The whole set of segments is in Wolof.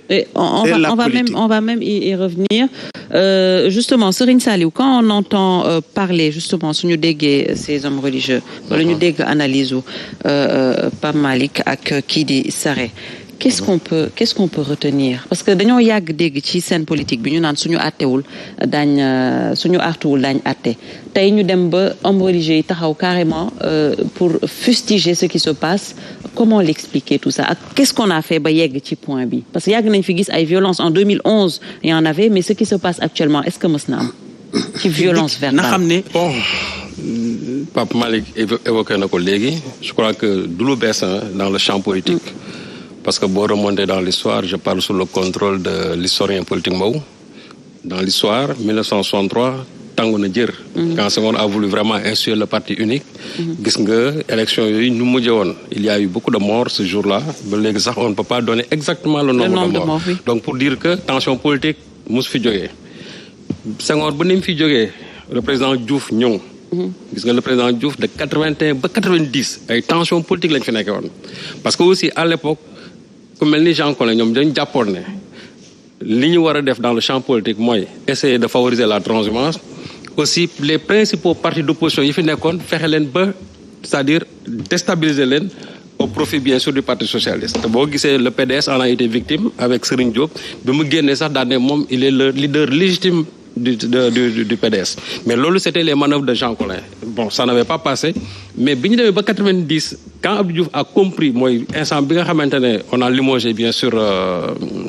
Et on va même y revenir. Justement, Serigne Saliou, quand on entend parler justement suñu déggee ces hommes religieux wala ñu dégg analyse u Pape Malick ak kii di Sare, qu'est-ce qu'on peut retenir? Parce que dañoo yàgg dégg ci scène politique bi ñu naan suñu artuwul daañ àtte tey ñu dem ba hommes religieux yi taxaw carrément pour fustiger ce qui se passe. Comment l'expliquer tout ça? Ak qu'est-ce qu'on a fait ba yegg ci point bi? Parce que yàgg nañ fi gis ay violence en 2011 il y en avait, mais ce qui se passe actuellement est-ce que mës na am ci violence verbale? na xam ne bon Pape Malick évoqué na ko léegi. Je crois que du lu bees dans le champ politique. Parce que boo remonté dans l'histoire, je parle sous le contrôle de l'historien politique Mbow. Dans l'histoire, 1963 tàngu na jër. Quand Senghor a voulu vraiment instituer le parti unique. Gis nga élection yooyu ñu mujjee woon. Il y a eu beaucoup de morts ce jour-là. Ba léegi sax on ne peut pas donner exactement le nombre de morts. Oui. Donc pour dire que tension politique mosu fi jógee. Senghor ba ni mu fi jógee le président Diouf ñëw. Gis nga le président Diouf de 81 ba 90 ay tension politique lañ fi nekkee woon. Parce que aussi à l'époque ku mel ni Jean Collin ñoom dañ jàppoon ne li ñu war a def dans le champ politique mooy essayer de favoriser la transhumance. Aussi les principaux partis d'opposition yi fi nekkoon fexe leen ba c'est-à-dire déstabiliser leen au profit bien sûr du parti socialiste. te boo gisee le PDS en a été victime avec Serigne Diop bi mu génnee sax daal ne moom il est le leader légitime du PDS. Mais loolu c'était les manœuvres de Jean Collin. Bon, ça n'avait pas passé. Mais bi ñu demee ba 90 quand Abdou Diouf a compris mooy instant bi nga xamante ne on a limogé bien sûr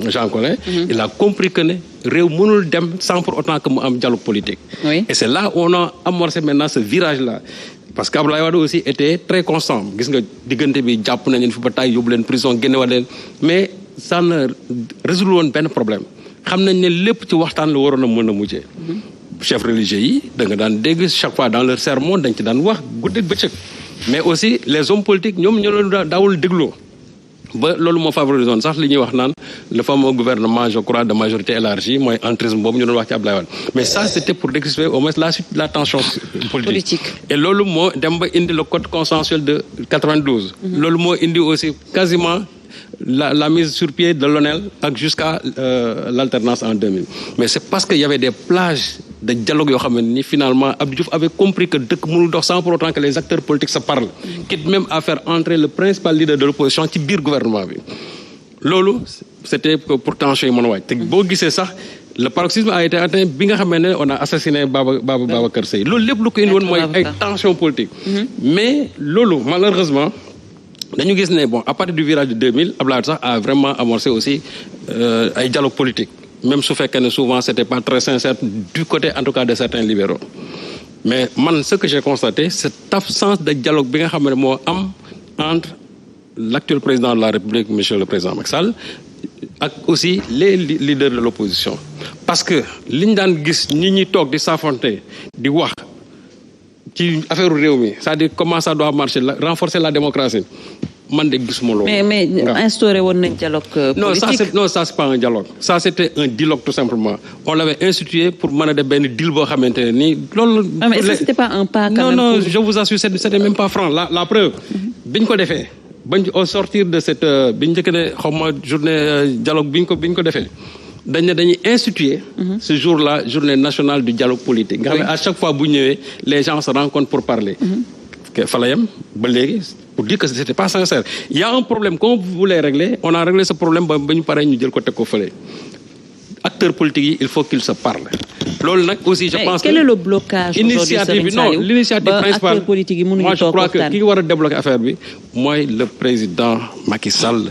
Jean Collin. Il a compris que ne réew mënul dem sans pour autant que mu am dialogue politique. Oui. Et c'est là où on a amorcé maintenant ce virage-là. Parce que Abdoulaye Wade aussi était très constant. Gis nga diggante bi jàpp nañ leen fi ba tey yóbbu leen prison génnewaat leen mais ça ne résout woon benn problème. xam nañ ne lépp ci waxtaan la waroon a mën a mujjee. chef religieux yi da nga daan dégg chaque fois dans leur sermon dañ ci daan wax guddeeg bëccëg mais aussi les hommes politiques ñoom ñoo leen daawul dégloo ba loolu moo favorisé woon sax li ñuy wax naan le fameux gouvernement je crois de majorité élargie mooy entrisme boobu ñu doon wax ci Abdoulaye Wade mais ça c'était pour décrisper au moins la suite de la tension politique. Et loolu moo dem ba indi le code consensuel de 92. loolu moo indi aussi quasiment la mise sur pied de l'ONEL jusqu'à l'alternance en 2000. Mais c'est parce qu'il y avait des plages de dialogue yoo xam ne ni finalement Abdou Diouf avait compris que dëkk mënul dox sans pour autant que les acteurs politiques se parlent. Quitte même à faire entrer le principal leader de l'opposition ci biir gouvernement bi. Loolu c'était pour tension yi mën a wàcc. te boo gisee sax le paroxysme a été atteint bi nga xam ne on a assassiné Babacar Seye. Loolu lépp lu ko indi woon mooy ay tension politique. Mais loolu malheureusement. dañu gis ne bon à partir du virage de 2000 Abdoulaye sax a vraiment amorcé aussi ay dialogue politique même su fekkee ne souvent c'était pas très sincère du côté en tout cas de certains libéraux mais man ce que j'ai constaté cette absence de dialogue bi nga xam ne moo am entre l'actuel président de la République monsieur le président Macky Sall ak aussi les leaders de l'opposition parce que liñ daan gis ñi toog di s'affronter di wax ci affaire réew mi c'est-à-dire comment ça doit marcher renforcer la démocratie man de gisuma loolu. mais instauré woon nañ dialogue politique. non ça c'est pas un dialogue ça c'était un dialogue tout simplement on l'avait institué pour mën a def benn deal boo xamante ne nii loolu. mais ça c'était pas un pas quand même. non je vous assure c'était même pas franc la preuve. biñ ko defee bañ au sortir de cette biñ njëkk ne xaw ma journée dialogue biñ ko defee. dañuy instituer ce jour-là journée nationale du dialogue politique nga xam ne à chaque fois bu ñëwee les gens se rencontrent pour parler fa la yem ba léegi pour dire que c'était pas sincère il y a un problème qu'on voulait régler on a réglé ce problème ba ñu paree ñu jël ko teg ko fële acteurs politiques yi il faut qu'ils se parlent loolu nag aussi je pense que quel est le blocage initiative bi non l'initiative principale moi je crois que ki war a débloquer affaire bi mooy le président Macky Sall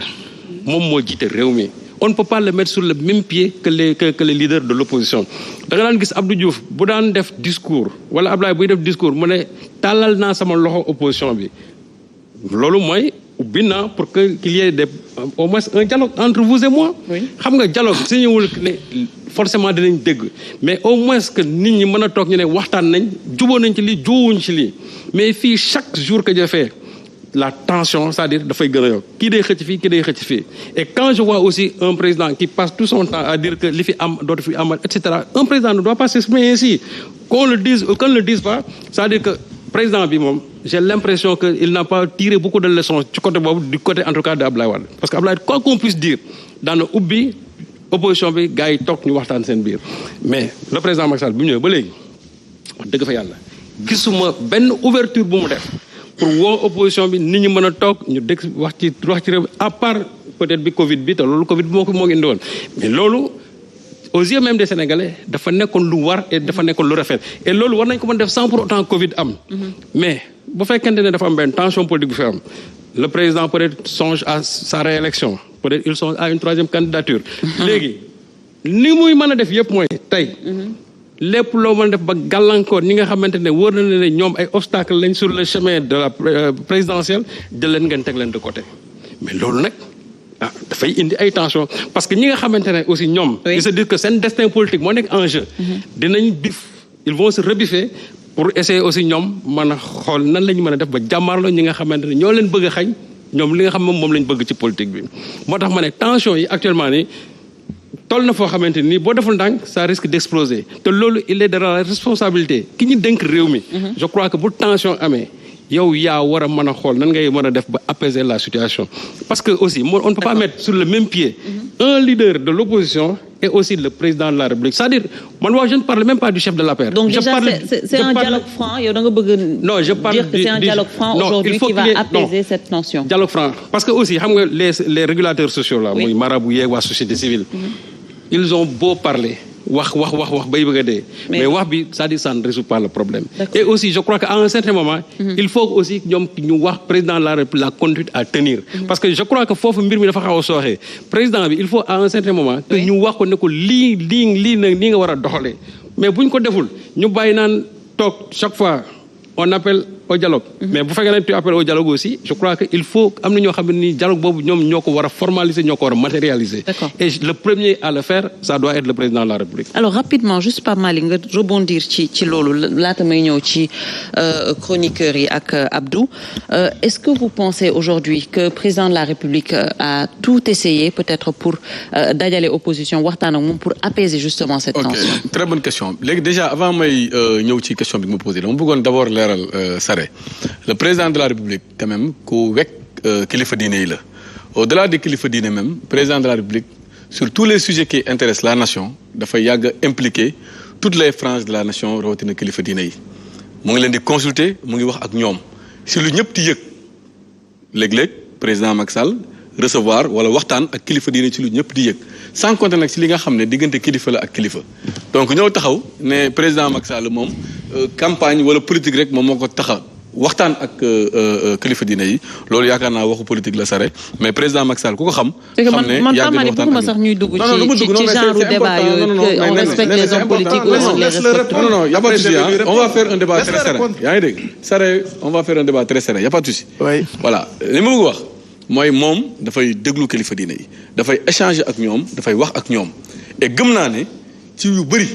moom moo jiite réew mi. On ne peut pas le mettre sur le même pied que les leaders de l'opposition da nga daan gis Abdou Diouf bu daan def discours wala Abdoulaye buy def discours mu ne tàllal naa sama loxo opposition bi loolu mooy ubbi naa pour que qu'il y ait au moins un dialogue entre vous et moi. xam nga dialogue su ñëwul ne forcément dinañ dégg mais au moins que nit ñi mën a toog ñu ne waxtaan nañ jubóo nañ ci lii juwuñ ci lii mais fii chaque jour que je fais la tension c'est-à-dire dafay gën a yokk kii day xëcc fii kii day xëcc fii et quand je vois aussi un président qui passe tout son temps à dire que li fi am dootu fi amal et cetera un président ne doit pas s'exprimer ainsi qu'on le dise pas c'est-à-dire que président bi moom j'ai l'impression que il n'a pas tiré beaucoup de leçons ci côté boobu du côté en tout cas de Abdoulaye Wade parce que Abdoulaye quoi qu'on puisse dire daana ubbi opposition bi gars yi toog ñu waxtaan seen biir mais le président Macky Sall bi mu ñëwee ba léegi wax dëgg fa yàlla gisuma benn ouverture bu mu def pour woo opposition bi nit ñi mën a toog ñu dégg wax ci réew mi à part peut-être bi Covid bi te loolu Covid bi moo ko indi woon mais loolu aux yeux même des Sénégalais dafa nekkoon lu war et dafa nekkoon lu rafet et loolu war nañ ko mën def sans pour autant Covid am. mais bu fekkente ne dafa am benn tension politique bu fi am le président peut-être songe à sa réélection peut-être il songe à une troisième candidature. léegi ni muy mën a def yëpp mooy tey. lépp loo mën def ba gàllankoor ñi nga xamante ne wóor na ne ñoom ay obstacle lañ sur le chemin de la présidentielle jël leen ngeen teg leen de côté mais loolu nag dafay indi ay tension parce que ñi nga xamante ne aussi ñoom ils se disent que seen destin politique moo nekk en jeu dinañ ils vont se rebiffer pour essayer aussi ñoom mën a xool nan la ñu mën a def ba jàmmaarloo ñi nga xamante ne ñoo leen bëgg a xañ ñoom li nga xam moom lañ bëgg ci politique bi moo tax ma ne tension yi actuellement nii toll na foo xamante ni boo deful ndànk ça risque d'exploser te loolu il est de la responsabilité ki ñu dénk réew mi. je crois que bu tension amee yow yaa war a mën a xool nan ngay mën a def ba apaiser la situation. parce que aussi on ne peut pas mettre sur le même pied un leader de l'opposition et aussi le président de la République c'est-à-dire man je ne parle même pas du chef de l'APR. donc déjà c'est un dialogue franc yow da nga bëgg non je parle dire que c'est un dialogue franc aujourd'hui qui va apaiser cette tension. dialogue franc parce que aussi xam nga les régulateurs sociaux là. muy marabout yeeg waa société civile. ils ont beau parler wax bay bëgg a dee mais wax bi c'est-à-dire ça ne résout pas le problème. et aussi je crois qu'à un certain moment il faut aussi ñoom ñu wax président de la République la conduite à tenir parce que je crois que foofu mbir mi dafa xaw a sooxee président bi il faut à un certain moment que ñu wax ko ne ko lii nag nii nga war a doxalee mais buñ ko deful ñu bàyyi naan toog chaque fois on appelle au dialogue mais bu fekkee ne tu appelles au dialogue aussi je crois que il faut am na ñoo xam ne ni dialogue boobu ñoom ñoo ko war a formaliser ñoo ko war a matérialiser. et le premier à le faire ça doit être le président de la République. alors rapidement juste pas mal nga rebondir ci loolu laata may ñëw ci chroniqueurs yi ak Abdou est-ce que vous pensez aujourd'hui que président de la République a tout essayé peut-être pour dajale opposition waxtaan ak moom pour apaiser justement cette tension. très bonne question léegi déjà avant may ñëw ci question bi nga ma posé dama bëggoon d'abord leeral le président de la République quand même ku wekk kilifa diine yi la au-delà de kilifa diine même président de la République sur tous les sujets qui intéressent la nation dafa yàgg impliquer toutes les franges de la nation rawatina kilifa diine yi mu ngi leen di consulter mu ngi wax ak ñoom si lu ñëpp di yëg léeg-léeg président Macky Sall recevoir wala waxtaan ak kilifa diine ci lu ñëpp di yëg sans compter nag ci li nga xam ne diggante kilifa la ak kilifa donc ñëw taxaw ne président Macky Sall moom campagne wala politique rek moom moo ko taxa waxtaan ak kilifa diine yi loolu yaakaar naa waxu politique la sare mais président Macky Sall ku ko xam ne yàgg na waxtaan ak sax ñuy dugg ci genre débat yooyu on respecte les hommes politiques ou on les respecte pas. non y a pas de souci on va faire un débat très serein yaa ngi dégg sare on va faire un débat très serein y a pas de souci voilà li ma bëgg wax mooy moom dafay déglu kilifa diine yi dafay échanger ak ñoom dafay wax ak ñoom et gëm naa ne ci yu bëri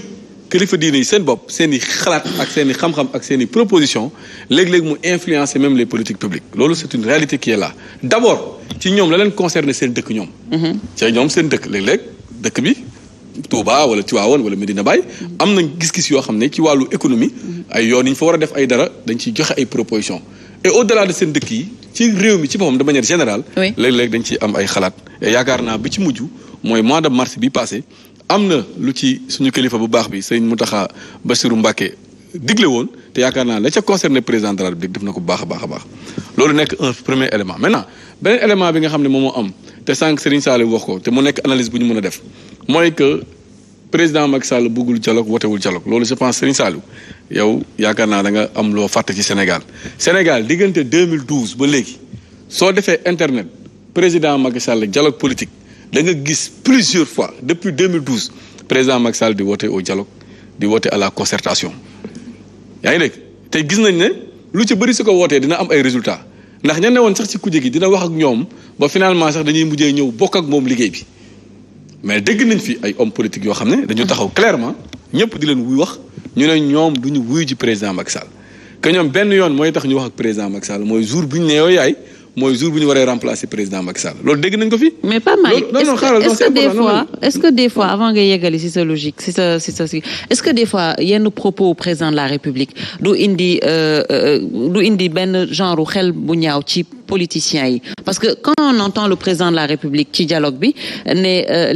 kilifa diine yi seen bopp seen i xalaat ak seen i xam-xam ak seen i proposition léeg-léeg mu influencer même les politiques publiques loolu c'est une réalité qui est là d'abord ci ñoom la leen concerner seen dëkk ñoom ci ñoom seen dëkk léeg-léeg dëkk bi Touba wala Tivaouane wala Medina Baye am nañ gis-gis yoo xam ne ci wàllu économie ay yoon yi ñu fa war a def ay dara dañ ciy joxe ay propositions et au-delà de seen dëkk yi ci réew mi ci boppam de manière générale léeg-léeg dañ ciy am ay xalaat et yaakaar naa bi ci mujj mooy mois de mars bi passé am na lu ci suñu kilifa bu baax bi sëñ Mountakha Bassirou Mbacké digle woon te yaakaar naa la ca concerné président de la République def na ko bu baax a baax a baax loolu nekk un premier élément maintenant beneen élément bi nga xam ne moom moo am te sànq Serigne Saliou wax ko te mu nekk analyse bu ñu mën a def mooy que président Macky Sall bëggul dialogue wotewul dialogue loolu je pense Serigne Saliou yow yaakaar naa da nga am loo fàtte ci Sénégal diggante 2012 ba léegi soo defee internet président Macky Sall dialogue politique da nga gis plusieurs fois depuis 2012 président Macky Sall di woote au dialogue di woote à la concertation yaa ngi dégg te gis nañ ne lu ci bëri su ko wootee dina am ay résultats ndax ña ne woon sax ci kujje gi dina wax ak ñoom ba finalement sax dañuy mujjee ñëw bokk ak moom liggéey bi mais dégg nañ fi ay hommes politiques yoo xam ne dañu taxaw clairement ñëpp di leen wuy wax ñu ne ñoom du ñu wuyu ji président Macky Sall que ñoom benn yoon mooy tax ñu wax ak président Macky Sall mooy jour bu ñu nee yoo yaay mooy jour bu ñu waree remplacer président Macky Sall loolu dégg nañ ko fi. mais pas mal est-ce que des fois avant nga yeggali ci sa logique ci sa est-ce que des fois yenn propos président de la République du indi benn genre xel bu ñaaw ci politiciens yi parce que quand on entend le président de la République ci dialogue bi ne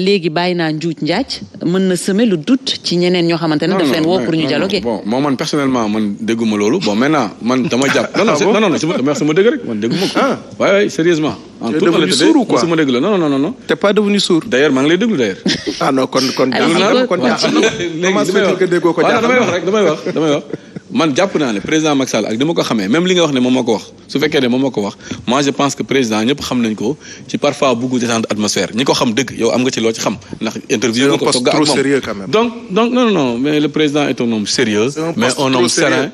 léegi bàyyi naa njuuj njaaj mën na semer le doute ci ñeneen ñoo xamante ne daf leen woo pour ñu dialoguer. bon man personnellement man dégguma loolu bon maintenant man dama jàpp. non sama dëgg rek man dégguma ko. waaye sérieusement. en toute honnêteté sama dëgg la non. t'es pas devenu sourd. d'ailleurs maa ngi lay déglu d'ailleurs. ah non kon damay wax man jàpp naa ne président Macky Sall ak ni ma ko xamee même li nga wax ne moom moo ko wax su fekkee ne moom moo ko wax moi je pense que président ñëpp xam nañ ko ci parfois bugg détendre atmosphère ñi ko xam dëgg yow am nga ci loo ci xam ndax interview nga ko togg ak moom donc non mais le président est un homme sérieux mais un homme serein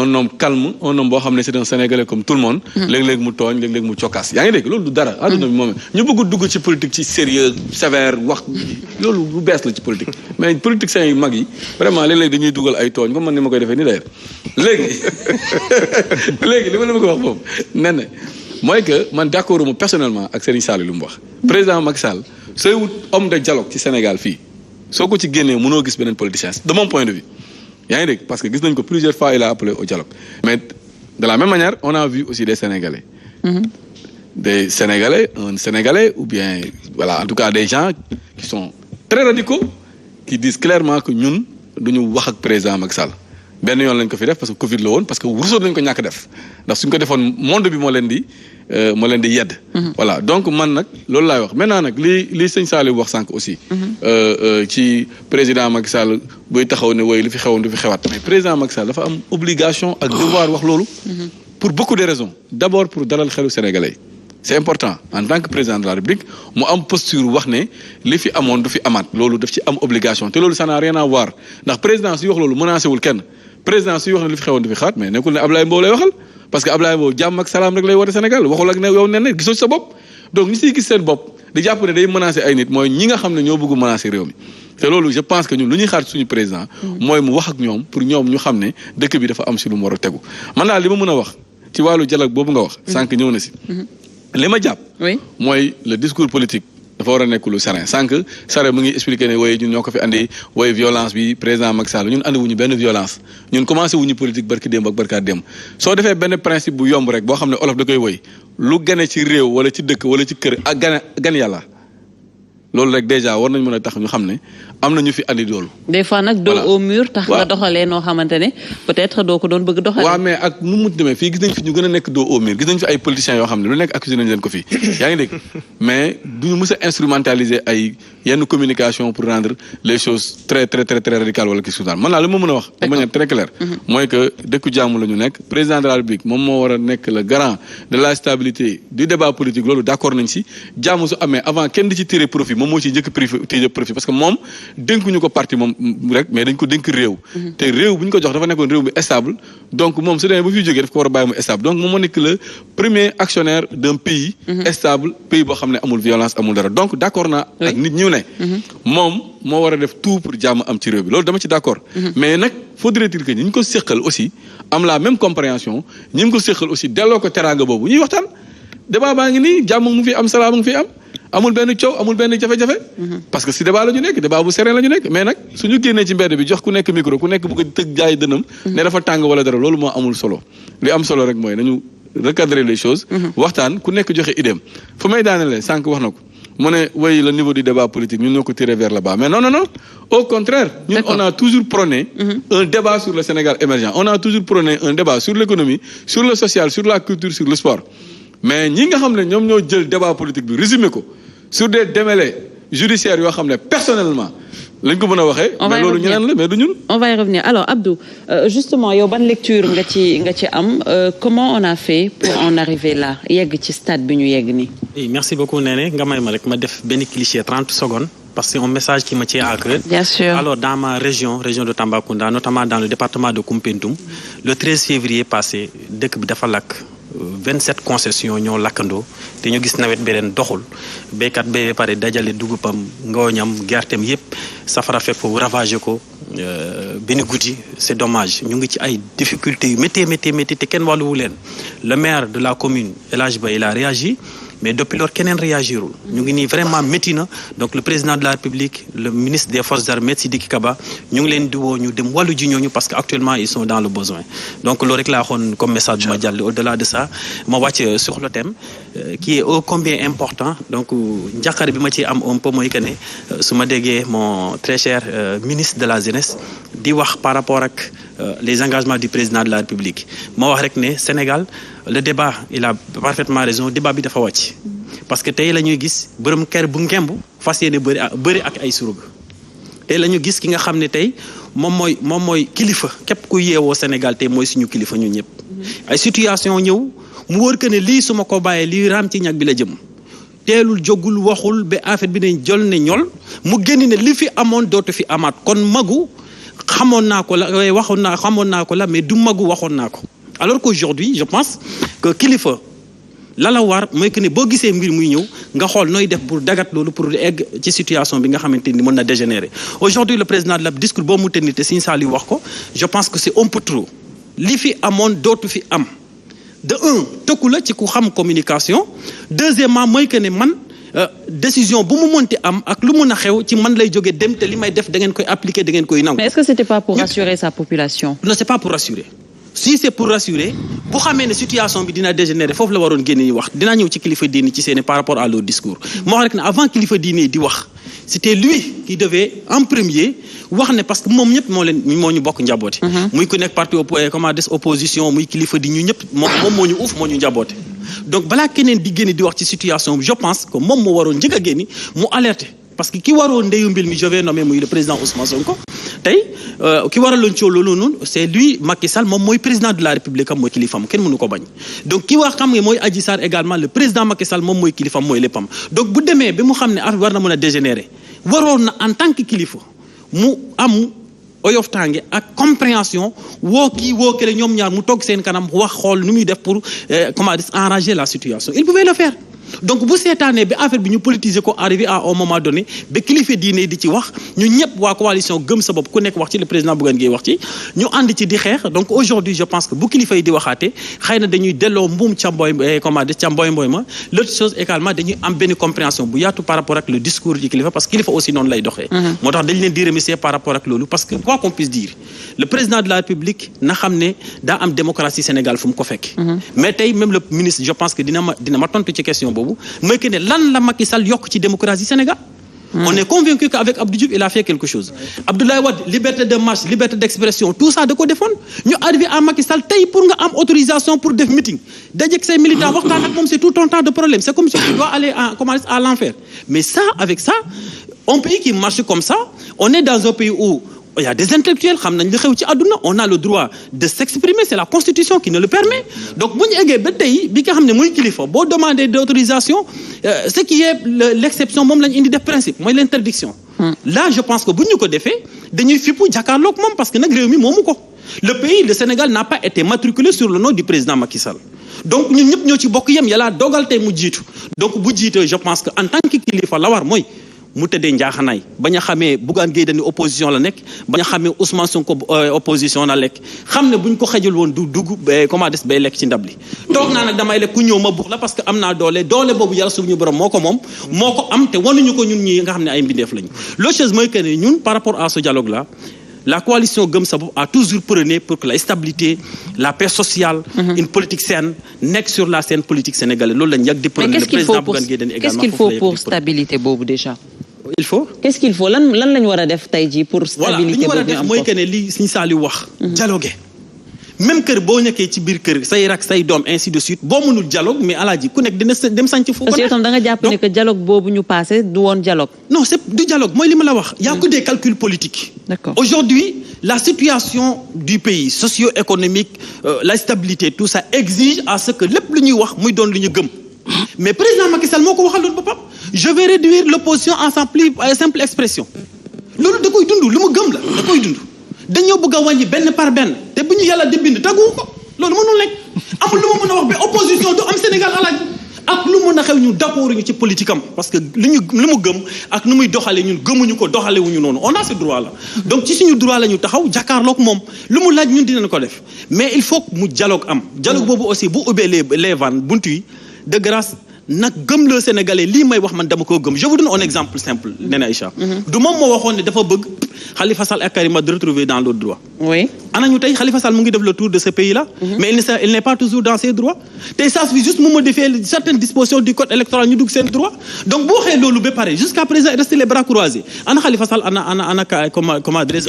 un homme calme un homme boo xam ne c'est un Sénégalais comme tout le monde. léeg-léeg mu tooñ léeg-léeg mu cokkaas yaa ngi dégg loolu du dara. àdduna bi moom ñu bëgg dugg ci politique ci sérieux sévère wax loolu lu bees la ci politique. mais politiciens yu mag yi vraiment léeg-léeg dañuy dugal ay tooñ comme man ni ma koy defee nii d'ailleurs léegi li ma la bëgg a wax foofu nee na mooy que man d'accord mu personnellement ak Serigne Sall lu mu wax. président Macky Sall sooy wut homme de dialogue ci Sénégal fii soo ko ci génnee mënoo gis beneen politicien de mon point de vue. yaa ngi dégg parce que gis nañ ko plusieurs fois il a appelé au dialogue mais de la même manière on a vu aussi des Sénégalais. Des Sénégalais un Sénégalais ou bien voilà en tout cas des gens qui sont très radicaux qui disent clairement que ñun duñu wax ak président Macky Sall benn yoon lañ ko fi def parce que Covid la woon parce que rusoon nañ ko ñàkk def ndax suñ ko defoon monde bi moo leen di yedd. voilà donc man nag loolu laay wax maintenant nag li sëñ Saliou wax sànq aussi. ci président Macky Sall buy taxaw ne woy li fi xewoon du fi xewaat mais président Macky Sall dafa am obligation ak devoir wax loolu. pour beaucoup de raisons d'abord pour dalal xelu sénégalais c'est important en tant que président de la République mu am posture wax ne li fi amoon du fi amaat loolu daf ci am obligation te loolu ça n'a rien à voir ndax président suy wax loolu menacé wul kenn président suy wax ne li fi xewoon du fi xewaat mais nekkul ne Ablaye Mbow lay waxal. parce que Ablaye Mbow jàmm ak salaam rek lay woote Sénégal waxul ak ne yow nee na gisoo ci sa bopp donc ñi siy gis seen bopp di jàpp ne day menacer ay nit mooy ñi nga xam ne ñoo bëgg menacer réew mi te loolu je pense que ñun lu ñuy xaar suñu président mooy mu wax ak ñoom pour ñoom ñu xam ne dëkk bi dafa am si lu mu war a tegu man daal li ma mën a wax ci wàllu dialogue boobu nga wax sànq ñëw na si li ma jàpp mooy le discours politique dafa war a nekk lu serein sànq Sare mu ngi expliqué ne wooye ñun ñoo ko fi andi wooye violence bi président Macky Sall ñun andi wuñu benn violence ñun commencé wuñu politique barki démb ak barkaat démb soo defee benn principe bu yomb rek boo xam ne olof da koy woy lu gane ci réew wala ci dëkk wala ci kër ak gan yàlla loolu rek déjà war nañ mën a tax ñu xam ne am na ñu fi andi loolu. des fois nag doo au mur tax nga doxalee noo xamante ne peut-être doo ko doon bëgg doxalee. waaw mais ak nu mu demee fii gis nañ fi ñu gën a nekk doo au mur gis nañ fi ay politiciens yoo xam ne lu nekk accusé nañ leen ko fii yaa ngi dégg mais duñu mës a instrumentaliser ay yenn communication pour rendre les choses très très très très radicales wala kii suuf daal man laa li ma mën a wax de manière très claire mooy que dëkku jàmm la ñu nekk président de la République moom moo war a nekk le garant de la stabilité du débat politique loolu d'accord nañ si jàmm su amee avant kenn di ci tirer profit moom moo ci njëkk tirer profit parce que moom dénkuñu ko parti moom rek mais dañ ko dénk réew te réew bu ñu ko jox dafa nekkoon réew mi stable donc moom su demee bu fi jógee daf ko war a bàyyi mu stable donc moom moo nekk le premier actionnaire d'un pays stable pays boo xam ne amul violence amul dara donc d'accord naa ak nit ñu ne moom moo war a def tout pour jàmm am ci réew bi loolu dama ci d'accord mais nag faudrait-il que ñi ñu ko séqal aussi am la même compréhension ñi ñu ko séqal aussi delloo ko teraanga boobu ñuy waxtaan débat baa ngi nii jàmm mu fi am salaam mu fi am amul benn coow amul benn jafe-jafe parce que si débat la ñu nekk débat bu serein la ñu nekk mais nag suñu génnee ci mbedd bi jox ku nekk micro ku nekk bu ko tëg jaay dënam ne dafa tàng wala dara loolu moo amul solo li am solo rek mooy nañu recadrer les choses waxtaan ku nekk joxe idéem fu may daanelee sànq wax na ko mu ne oui le niveau du débat politique ñun ñoo ko tiré vers le bas mais non au contraire ñun on a toujours prôné un débat sur le Sénégal émergent on a toujours prôné un débat sur l'économie sur le social sur la culture sur le sport mais ñi nga xam ne ñoom ñoo jël débat politique bi résumé ko sur des démêlés judiciaires yoo xam ne personnellement lañ ko mën a waxee. mais loolu ñeneen la mais du ñun. on va y revenir alors Abdou justement yow ban lecture nga ci am comment on a fait pour en arriver là yegg ci stade bi ñu yegg nii. oui merci beaucoup Néné nga may ma rek ma def benn cliché 30 secondes parce que c'est un message qui me tient à cœur. Bien sûr. Alors dans ma région de Tambacounda notamment dans le département de Koumpentoum le 13 février passé dëkk bi dafa lakk. 27 concessions ñoo lakkandoo te ñu gis nawet bi ren doxul béykat ba pare dajale dugubam ngooñam gerteem yépp safara fekk foofu ravagé ko benn guddi c'est dommage ñu ngi ci ay difficultés yu métti te kenn wàlluwu leen le maire de la commune El Hadj Ba il a réagi mais depuis lors keneen réagirul ñu ngi nii vraiment métti na donc le président de la République le ministre des forces armées Sidiki Kaba ñu ngi leen di woo ñu dem wàllu ji ñooñu parce que actuellement ils sont dans le besoin donc loolu rek laa waxoon comme message bu ma jàll au-delà de ça ma wàcc sur le thème qui est ô combien important donc njàqare bi ma ci am un peu mooy que ne su ma déggee mon très cher ministre de la jeunesse di wax par rapport ak les engagements du président de la République ma wax rek ne Sénégal le débat il a parfaitement raison débat bi dafa wàcc parce que tey la ñuy gis bërëm kër bu ngemb fas yéene bëri ak ay surga tey la ñu gis ki nga xam ne tey moom mooy kilifa képp ku yeewoo Sénégal tey mooy suñu kilifa ñun ñëpp ay situation ñëw mu wóor que ne lii su ma ko bàyyee lii raam ci ñag bi la jëm teelul jógul waxul ba affaire bi ne jol ne ñol mu génn ne li fi amoon dootu fi amaat kon magu xamoon naa ko la xamoon naa ko la mais du magu waxoon naa ko alors qu'aujourd'hui je pense que kilifa la war mooy que ne boo gisee mbir muy ñëw nga xool nooy def pour dagat loolu pour egg ci situation bi nga xamante ni mën na dégénérer aujourd'hui le président de la discours boo mu tenir te Serigne Saliou wax ko je pense que c'est un peu trop li fi amoon dootu fi am de un tëkku la ci ku xam communication deuxièmement mooy que ne man décision bu mu mënti am ak lu mun a xew ci man lay jógee dem te li may def da ngeen koy appliquer da ngeen koy nangu. Mais est-ce que c'était pas pour rassurer sa population? Non, c'est pas pour rassurer. Si c'est pour rassurer bu xamee ne situation bi dina dégénérer foofu la waroon génne yi wax dinaa ñëw ci kilifa diini ci seeni par rapport à leur discours moo wax rek ne avant kilifa diini di wax c'était lui qui devait en premier wax ne parce que moom ñëpp moo ñu bokk njaboote muy ku nekk parti opposition muy kilifa di ñu ñëpp moom moo ñu uuf moo ñu njaboote donc balaa keneen di génne di wax ci situation bi je pense que moom moo waroon njëkk a génni mu alerter parce que ki waroon ndeyu mbil mi je vais nommer muy le président Ousmane Sonko tey ki waraloon coow loolu noonu c'est lui Macky Sall moom mooy président de la République am mooy kilifam kenn mënu ko bañ donc ki wax xam nga mooy Adji Sarr également le président Macky Sall moom mooy kilifam mooy léppam donc bu demee ba mu xam ne affaire war na mën a dégénérer waroon na en tant que kilifa mu am oyof tànge ak compréhension woo kële ñoom ñaar mu toog seen kanam wax xool nu muy def pour comment dire arranger la situation il pouvait le faire donc bu seetaanee ba affaire bi ñu politiser ko arrivé à un moment donné ba kilifa diine di ci wax ñu ñëpp waa coalition gëm sa bopp ku nekk wax ci le président Bougane Gueye wax ci ñu ànd ci di xeex donc aujourd'hui je pense que bu kilifa yi di waxaate xëy na dañuy delloo mbuum ca mbooy comment dire ca mbooy ma l'autre chose également dañuy am benn compréhension bu yaatu par rapport ak le discours du kilifa parce que kilifa aussi noonu lay doxee moo tax dañ leen di remercier par rapport ak loolu parce que quoi qu'on puisse dire le président de la République na xam ne daa am démocratie Sénégal fu mu ko fekk mais tey même le ministre je pense que dina ma tontu ci question mooy que ne lan la Macky Sall yokk ci démocratie Sénégal on est convaincu qu'avec Abdou Diouf il a fait quelque chose Abdoulaye Wade liberté de marche liberté d'expression tout ça da ko defoon ñu arrivé à Macky Sall tey pour nga am autorisation pour def meeting dajek say militants waxtaan ak moom c'est tout un tas de problèmes c'est comme si tu dois aller à l'enfer mais ça avec ça un pays qui marche comme ça on est dans un pays où il y a des intellectuels xam nañ li xew ci àdduna on a le droit de s'exprimer c'est la constitution qui nous le permet donc bu ñu eggee ba tey bi nga xam ne muy kilifa boo demander d'autorisation ce qui est l'exception moom la ñu indi def principe mooy l'interdiction là je pense que bu ñu ko defee dañuy fippu jàkkaarloog moom parce que nag réew mi moomu ko le pays le Sénégal n'a pas été matriculé sur le nom du président Macky Sall donc ñun ñëpp ñoo ci bokk yem yàlla dogal tey mu jiitu donc bu jiite je pense que en tant que kilifa la war mooy mu tëddee njaaxanaay bañ a xamee Bougane Gueye Dany opposition la nekk bañ a xamee Ousmane Sonko opposition la lekk xam ne buñ ko xejul woon du dugg comment des bay lekk ci ndab li toog naa nag damay lekk ku ñëw ma buux la parce que am naa doole boobu yàlla suñu borom moo ko moom moo ko am te wanuñu ko ñun ñi nga xam ne ay mbindeef lañu l'autre chose mooy que ne ñun par rapport à ce dialogue là la coalition Gëm Sa Bopp a toujours prôné pour que la stabilité la paix sociale une politique saine nekk sur la scène politique sénégalaise loolu lañ yàgg di prôné le président Bougane Gueye Dany également qu'est-ce qu'il faut pour stabilité boobu déjà qu'est-ce qu'il faut lan lañ war a def tey jii pour stabilité boobu voilà li ñu war a def mooy que ne li Serigne Saliou wax dialoguer même kër boo nekkee ci biir kër say rak say doom ainsi de suite boo mënul dialogue mais alaaji ku nekk dina dem sanc fu ko parce que yow tam da nga jàpp ne que dialogue boobu ñu passé du woon dialogue non c'est du dialogue mooy li ma la wax y a que des calculs politiques d'accord aujourd'hui la situation du pays socio-économique la stabilité tout ça exige à ce que lépp lu ñuy wax muy doon lu ñu gëm mais président Macky Sall moo ko waxaloon boppam je vais réduire l'opposition en simple expression loolu da koy dund lu mu gëm la da koy dund dañoo bëgg a wàññi benn par benn te bu ñu yàlla di bind tàgguwu ko loolu mënul nekk amul lu ma mën a wax ba opposition du am Sénégal alaaj ak lu mën a xew ñu d'accord ñu ci politique am parce que li mu gëm ak nu muy doxale ñun gëmuñu ko doxalewuñu noonu on a ce droit là donc ci suñu droit la ñu taxaw jàkkaarloog moom lu mu laaj ñun dinañ ko def mais il faut que mu dialogue am dialogue boobu aussi bu ubbee les vannes buntu yi de grâce nag gëm le Sénégalais lii may wax man dama koo gëm je vous donne un exemple simple Néné Aïcha du moom moo waxoon ne dafa bëgg Khalifa Sall ak Karim Wade de retrouver dans le droit oui anañu tey Khalifa Sall mu ngi def le tour de ce pays là mais il n'est pas toujours dans ses droits tey ça suffit juste mu modifier certaines dispositions du code électoral ñu dugg seen droit donc boo waxee loolu ba pare jusqu'à présent rester les bras croisés ana Khalifa Sall ana comment adresse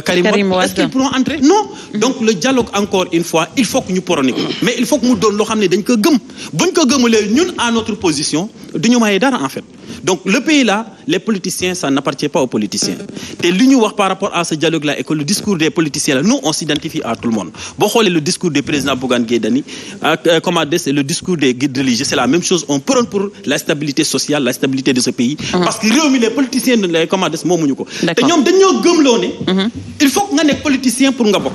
Karim Wade est-ce qu'ils pourront entrer non donc le dialogue encore une fois il faut que ñu prôné ko mais il faut que mu doon loo xam ne dañ ko gëm buñ ko gëmulee ñun à notre position duñu maye dara en fait donc le pays là les politiciens ça n'appartient pas aux politiciens te li ñu wax par rapport à ce dialogue là et que le discours des politiciens là nous on s'identifie à tout le monde boo xoolee le discours du président Bougane Gueye Dany comment dire le discours des guides religieux c'est la même chose on prône pour la stabilité sociale la stabilité de ce pays parce que réew mi les politiciens les comment dire moomuñu ko te ñoom dañoo gëmloo ne il faut que nga nekk politicien pour nga bokk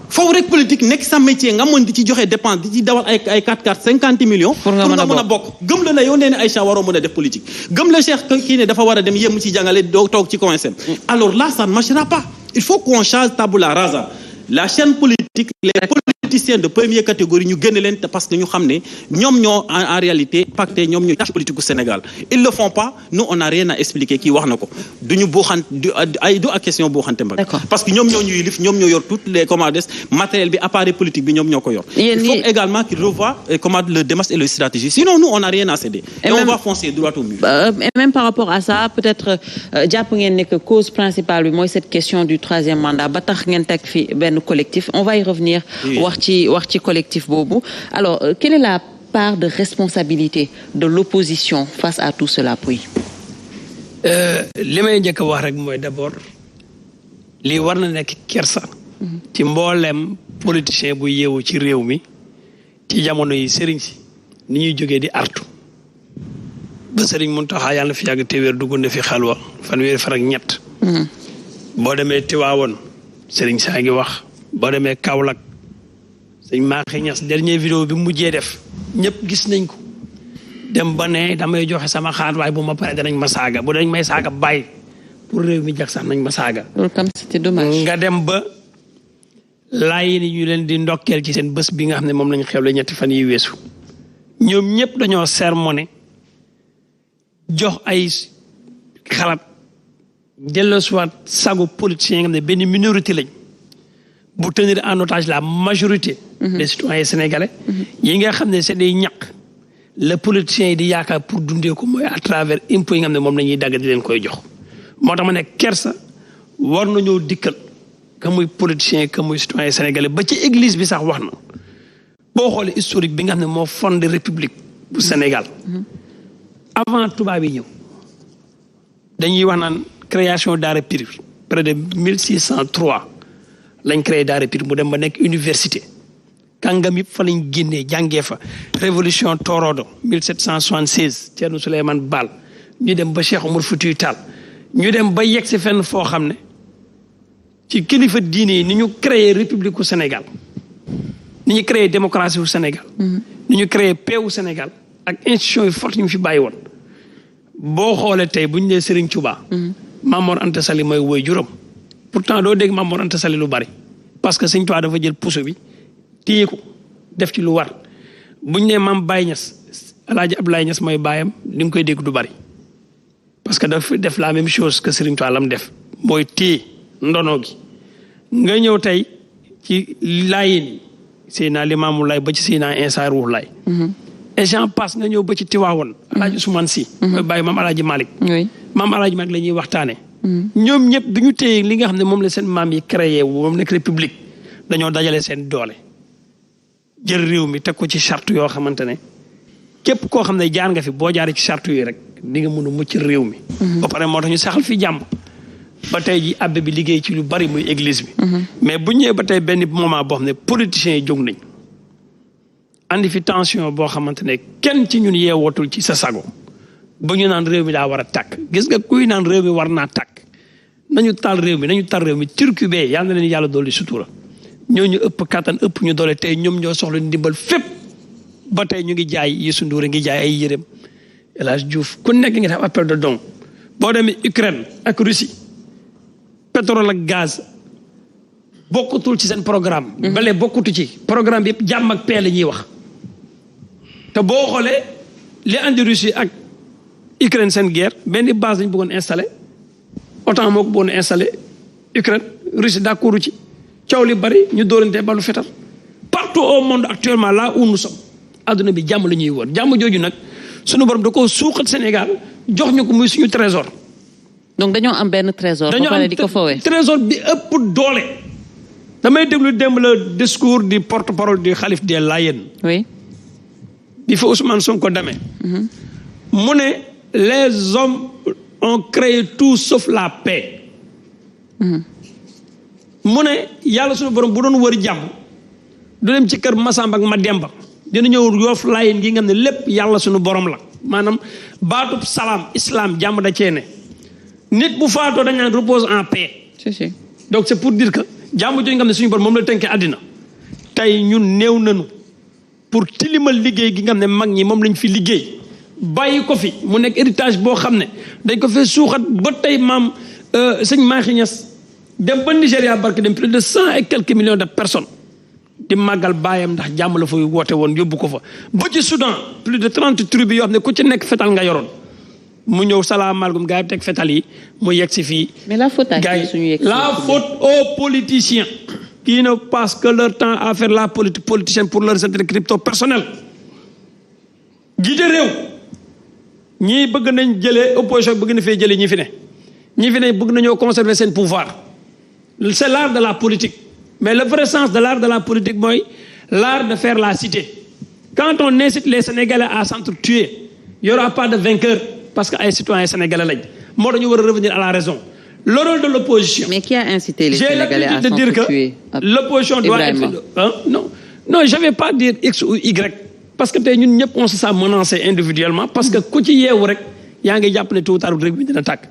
foofu rek politique nekk sa métier nga mën di ci joxe dépense di ci dawal ay 50 millions pour nga mën a bokk gëm la yow nee ne Aïcha waroo mën a def politique gëm la Cheikh kii ne dafa war a dem yem ci jàngale doo toog ci coin alors là ça ne marchera pas il faut qu'on change tabula rasa la chaîne politique les politiciens de première catégorie ñu génn leen parce que ñu xam ne ñoom ñoo en réalité pacté ñoom ñoo yàq politique au Sénégal ils le font pas nous on n'a rien à expliquer kii wax na ko duñu buuxante du ak question buuxante mbag parce que ñoom ñoo ñuy lif ñoom ñoo yor toutes les commandes matériel bi appareil politique bi ñoom ñoo ko yor il faut également qu'ils revoient le démarche et le stratégie sinon nous on n'a rien à céder et on va foncer droit au mur et même par rapport à ça peut-être jàpp ngeen ne que cause principale bi mooy cette question du troisième mandat ba tax ngeen teg fi benn collectif on va y revenir wax ci collectif boobu alors quelle est la part de responsabilité de l'opposition face à tout cela puis li may njëkk a wax rek mooy d'abord lii war na nekk kersa ci mboolem politicien bu yeewu ci réew mi ci jamono yi sëriñ si ni ñuy jógee di artu ba sëriñ Mountakha yàlla na fi yàgg téwéer dugg na fi xalwa fanweeri fan ak ñett boo demee Tiwaawoon sëriñ saa ngi wax boo demee Kaolack sëñ Mahi Niass dernier vidéo bi mujjee def ñëpp gis nañ ko dem ba ne damay joxe sama xaat waaye bu ma paree danañ ma saaga bu dañ may saaga bàyyi pour réew mi jag sax nañ ma saaga. loolu tam c'était dommage. nga dem ba laay ni ñu leen di ndokkeel ci seen bés bi nga xam ne moom lañ xewle ñetti fan yi weesu ñoom ñëpp dañoo sermoné jox ay xalaat delloosiwaat sagu politiciens yi nga xam ne benn minorité lañ. bu tenir en otage la majorité des citoyens sénégalais yi nga xam ne c'est des ñaq le politiciens yi di yaakaar pour dundee ko mooy à travers impôts yi nga xam ne moom la ñuy dagg di leen koy jox moo tax ma ne kersa war nañoo dikkal que muy politicien que muy citoyen sénégalais ba ci église bi sax wax na boo xoolee historique bi nga xam ne moo fondé république bu Sénégal avant tubaab yi ñëw dañuy wax naan création d'art pur près de 1603 lañ créé daara pir mu dem ba nekk université kàngam yëpp fa lañ génnee jàngee fa révolution Torodo 1776 Thierno Souleymane Baal ñu dem ba Cheikh Oumar Foutiyou Tall ñu dem ba yegg si fenn foo xam ne ci kilifa diine yi ni ñu créé république au Sénégal ni ñu créé démocratie au Sénégal ni ñu créé paix au Sénégal ak institution yu forte ñu fi bàyyi woon boo xoolee tey bu ñu nee Serigne Touba Mame Mor Anta Sali mooy woy juróom pourtant doo dégg Mame Mor Anta Sali lu bari parce que Sëñ Tuubaa dafa jël puso bi téye ko def ci lu war buñ ne Mame Baye Niass Alaaji Abdoulaye Niass mooy baayam li nga koy dégg du bari parce que dafa def la même chose que Sëriñ Tuubaa lam def mooy téye ndono gi nga ñëw tey ci Laayeen yi Seydina Limaamu Laay ba ci Seydina Isaa Ruuhu Laay et j'en passe nga ñëw ba ci Tiwaawoon Alaaji Usmaan Si mooy bàyyi Maam Alaaji Malick Maam Alaaji Malick la ñuy waxtaane ñoom ñëpp bi ñu téye li nga xam ne moom la seen maam yi créé moom nekk république dañoo dajale seen doole jël réew mi teg ko ci charte yoo xamante ne képp koo xam ne jaar nga fi boo jaaree ci charte yi rek di nga mën a mucc réew mi ba pare moo tax ñu saxal fi jàmm ba tey ji abbé bi liggéey ci lu bari muy église bi mais bu ñëwee ba tey benn moment boo xam ne politiciens yi jóg nañ andi fi tension boo xamante ne kenn ci ñun yeewootul ci sa sago ba ñu naan réew mi daa war a tàkk gis nga kuy naan réew mi war naa tàkk nañu taal réew mi turcubee yàlla na leen yàlla dolli sutura ñooñu ëpp kattan ëpp ñu doole tey ñoom ñoo soxla ndimbal fépp ba tey ñu ngi jaay Youssou Ndour ngi jaay ay yërëm El Hadj Diouf ku nekk ngi def appel de don boo demee Ukraine ak Russie pétrole ak gaz bokkutul ci seen programme bale bokkutu ci programme bi yëpp jàmm ak paix la ñuy wax te boo xoolee li andi Russie ak Ukraine seen guerre benn base lañu bëggoon installé OTAN moo ko bëggoon installé Ukraine Russie d'accord ci coow li bari ñu dóorante balu fetal partout au monde actuellement là où nous sommes adduna bi jàmm la ñuy wër jàmm jooju nag suñu borom da koo suuxat Sénégal jox ñu ko muy suñu trésor. donc dañoo am benn trésor. dañoo am di ko foowee trésor bi ëpp doole. damay déglu démb le discours du porte-parole du Khalife des Layènes. oui. bi fa Ousmane Sonko demee. mu ne les hommes ont créé tout sauf la paix. mu ne yàlla suñu borom bu doon wër jàmm du dem ci kër Masamba ak Mademba dina ñëw Yoff Layène gi nga xam ne lépp yàlla suñu borom la maanaam baatub salaam islam jàmm da cee ne nit bu faatoo dañ naan repose en paix. si. donc c'est pour dire que jàmm jooju nga xam ne suñu borom moom la tënkee àddina tey ñun néew nañu pour tilimal liggéey gi nga xam ne mag ñi moom lañ fi liggéey bàyyi ko fi mu nekk héritage boo xam ne dañ ko fee suuxat ba tey maam sëñ Mahi Niass dem ba Nigéria barke dem plus de 100 et quelques millions de personnes di màggal baayam ndax jàmm la fay woote woon yóbbu ko fa ba ci Soudan plus de 30 tribus yoo xam ne ku ci nekk fetal nga yoroon mu ñëw salaamaaleykum gars yi teg fetal yi mu yegg si fii. mais la faute à qui suñu yegg la faute aux politiciens qui ne passent que leur temps à faire la politique politicienne pour leurs intérêts crypto personnels. jiite réew ñii bëgg nañ jëlee opposition bëgg na fee jëlee ñi fi ne bëgg nañoo conserver seen pouvoir c'est l'art de la politique mais le vrai sens de l'art de la politique mooy l'art de faire la cité quand on incite les Sénégalais à s'entretuer il y aura pas de vainqueur parce que ay citoyens sénégalais lañ moo tax ñu war a revenir à la raison le rôle de l'opposition. mais qui a incité les Sénégalais à s'entretuer? J'ai l'habitude de dire que l'opposition doit être non je vais pas dire X ou Y parce que tey ñun ñëpp on se sent menacé individuellement parce que ku ci yeewu rek yaa ngi jàpp ne tôt ou tard rek bi dina tàkk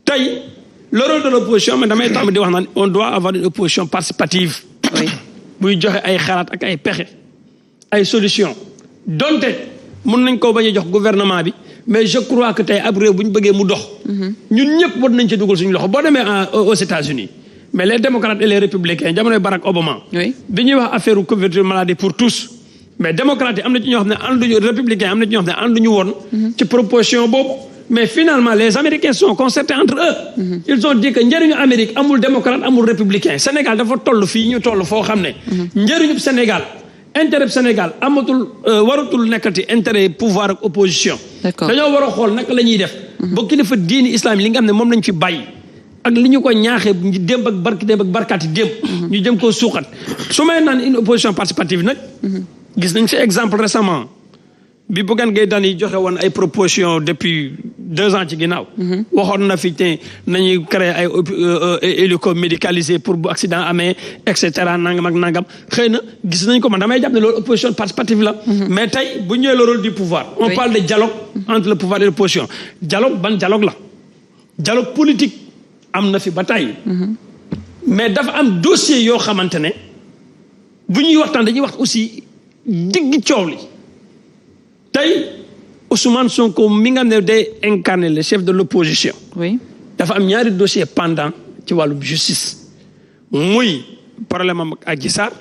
tey le rôle de l'opposition mais damay tàmm di wax naan on doit avoir une opposition participative. oui buy joxe ay xalaat ak ay pexe ay solution donte mën nañ koo bañ a jox gouvernement bi mais je crois que tey ab réew bu ñu bëggee mu dox. ñun ñëpp war nañ ci dugal suñu loxo boo demee aux États-Unis mais les démocrates et les républicains jamonoy Barack Obama. oui bi ñuy wax affaire couverture maladie pour tous. mais démocrates yi am na ci ñoo xam ne ànduñu républicains am na ci ñoo xam ne ànduñu woon. ci proposition boobu. mais finalement les Américains sont concertés entre eux. Ils ont dit que njëriñu Amérique amul démocrate amul républicain Sénégal dafa toll fii ñu toll foo xam ne. njëriñu Sénégal intérêt Sénégal amatul waratul nekkati intérêt pouvoir ak opposition. d'accord dañoo war a xool naka la ñuy def. ba kilifa diini islam yi li nga xam ne moom lañ fi bàyyi. ak li ñu ko ñaaxee démb ak barkaati démb. ñu jëm koo suuxat su may naan une opposition participative nag. gis nañ fi exemple récemment. bi Bougane Gueye Dany joxe woon ay propositions depuis 2 ans ci ginnaaw. waxoon na fi te nañuy créer ay hélico médicalisé pour bu accident amee et cetera nangam ak nangam xëy na gis nañ ko man damay jàpp ne loolu opposition participative la. mais tey bu ñëwee le rôle du pouvoir. on parle de dialogue entre le pouvoir et l'opposition dialogue ban dialogue la. dialogue politique am na fi ba tey. mais dafa am dossier yoo xamante ne bu ñuy waxtaan dañuy wax aussi digg coow li. tey Ousmane Sonko mi nga ne day incarner le chef de l'opposition. oui dafa am ñaari dossier pendant ci wàllu justice muy problème am ak Adji Sarr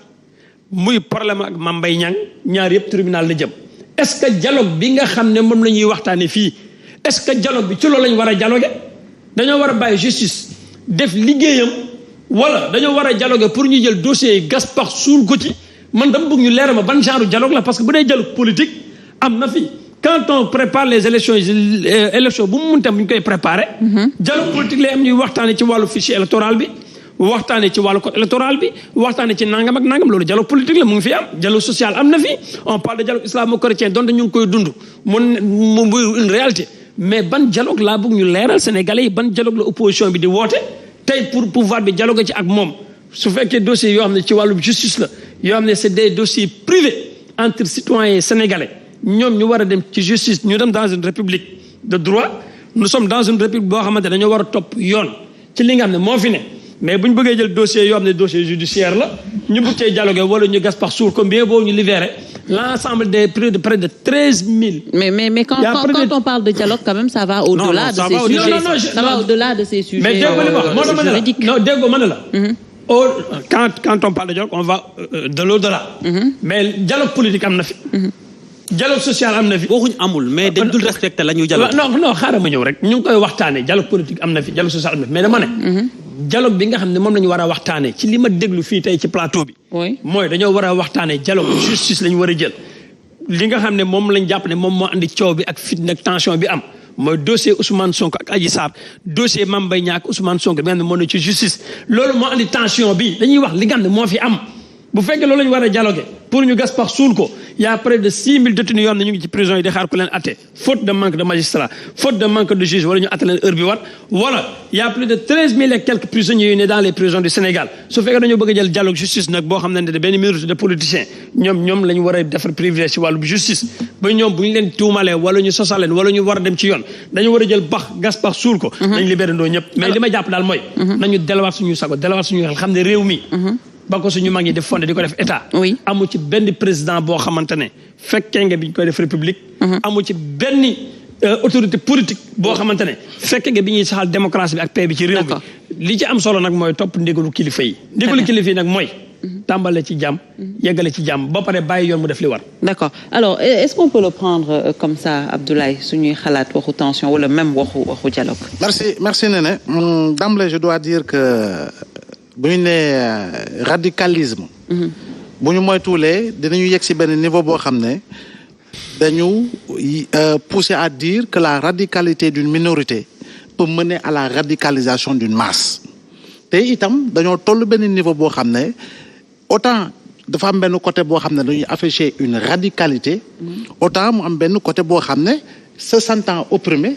muy problème ak Mame Mbaye Niang ñaar yëpp tribunal la jëm. est-ce que dialogue bi nga xam ne moom la ñuy waxtaanee fii est-ce que dialogue bi ci loolu lañ war a dialoguer dañoo war a bàyyi justice def liggéeyam wala dañoo war a dialoguer pour ñu jël dossier yi gas pax suul ko ci man dama bëgg ñu leeral ma ban genre dialogue la parce que bu dee dialogue politique. am na fi quand on prépare les élections bu mu muntam bu ñu koy préparer. dialogue politique lay am ñuy waxtaanee ci wàllu fichier électoral bi waxtaanee ci wàllu code électoral bi waxtaanee ci nangam ak nangam loolu dialogue politique la mu ngi fi am dialogue social am na fi on parle de dialogue islamo-chrétien donte ñu ngi koy dund mu une réalité mais ban dialogue laa bëgg ñu leeral Sénégalais yi ban dialogue la opposition bi di woote tey pour pouvoir bi dialogue ci ak moom su fekkee dossiers yoo xam ne ci wàllu justice la yoo xam ne c'est des dossiers privés entre citoyens sénégalais. ñoom ñu war a dem ci justice ñu dem dans une république de droit nous sommes dans une république boo xamante ne dañoo war a topp yoon ci li nga xam ne moo fi ne mais bu ñu bëggee jël dossier yoo xam ne dossier judiciaire la ñu bëgg cee dialoguer wala ñu gas par suur comme bien boobu ñu libérer l'ensemble des près de 13 000. mais quand on parle de dialogue quand même ça va au-delà de ces sujets. Ça va au-delà de ces sujets. mais déggoo ma ne la quand on parle de dialogue on va de l'au-delà. mais dialogue politique am na fi. dialogue social am na fi. waxuñ amul mais dañ dul respecté la ñuy dialogue. non xaaral ma ñëw rek ñu ngi koy waxtaanee dialogue politique am na fi dialogue social am na fi mais dama ne. dialogue bi nga xam ne moom la ñu war a waxtaanee ci li ma déglu fii tey ci plateau bi. mooy dañoo war a waxtaanee dialogue justice la ñu war a jël. li nga xam ne moom lañ jàpp ne moom moo andi coow bi ak fitna ak tension bi am mooy dossier Ousmane Sonko ak Adji Sarr dossier Mame Mbaye Niang ak Ousmane Sonko bi nga xam ne moo ne ci justice loolu moo andi tension bi dañuy wax li nga xam ne moo fi am bu fekkee loolu la ñu war a dialoguer pour ñu gas pax suul ko y a près de 6000 détenus yoo xam ne ñu ngi ci prison yi di xaar ku leen atte faute de manque de magistrat faute de manque de juge wala ñu atte leen heure bi war wala y a plus de 13000 et quelques prisonniers yu ne dans les prisons du Sénégal su fekkee dañoo bëgg a jël dialogue justice nag boo xam ne benn minorité de politiciens ñoom la ñu war a defar privilège ci wàllu justice ba ñoom bu ñu leen tuumalee wala ñu sosal leen wala ñu war a dem ci yoon dañu war a jël gas pax suul ko nañ libéré ndoo ñëpp mais li ma jàpp daal mooy nañu delluwaat suñu sago delluwaat suñu xel xam ne réew mi ba ko suñu mag yi def fondé di ko def état amu ci benn président boo xamante ne fekkee nga bi ñu koy def république amu ci benn autorité politique boo xamante ne fekkee nga bi ñuy saxal démocratie bi ak paix bi ci réew bi li ci am solo nag mooy topp ndigalu kilifa yi ndigalu kilifa yi nag mooy tàmbale ci jàmm yeggale ci jàmm ba pare bàyyi yoon mu def li war. D'accord alors est-ce qu'on peut le prendre comme ça Abdoulaye suñuy xalaat waxu tension wala même waxu dialogue. merci Néné d'emblée je dois dire que bu ñu nee radicalisme. bu ñu moytuwulee dinañu yegg si benn niveau boo xam ne dañu pousser à dire que la radicalité d'une minorité peut mener à la radicalisation d'une masse te itam dañoo toll benn niveau boo xam ne autant dafa am benn côté boo xam ne dañuy afficher une radicalité autant mu am benn côté boo xam ne se sentant opprimé